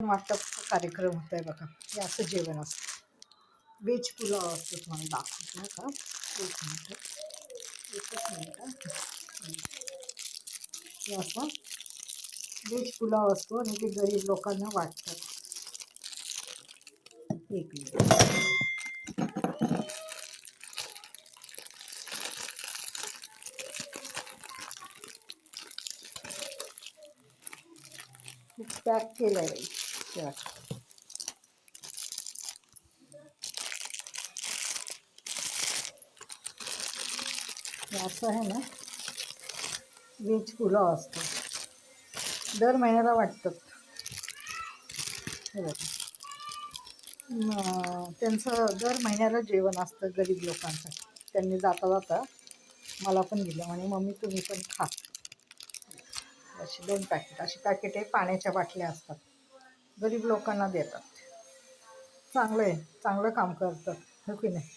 वाटपचा कार्यक्रम होत आहे बघा. हे असं जेवण असतं. व्हेज पुलाव असतो. तुम्हाला दाखवतो का? एक मिनिट, एकच मिनिट. हे असा व्हेज पुलाव असतो आणि ते गरीब लोकांना वाटतात. एक मिनिट. पॅक केलं आहे. हे असं आहे ना, व्हेज पुलाव असतो. दर महिन्याला वाटतात. हे बघा. त्यांचं दर महिन्याला जेवण असतं गरीब लोकांसाठी. त्यांनी जाता जाता मला पण दिलं म्हणे मम्मी तुम्ही पण खा. अशी 2 पॅकेट, अशी पॅकेट आहे. पाण्याच्या बाटल्या असतात. गरीब लोकांना देतात. चांगलं आहे, चांगलं काम करतात, हो की नाही.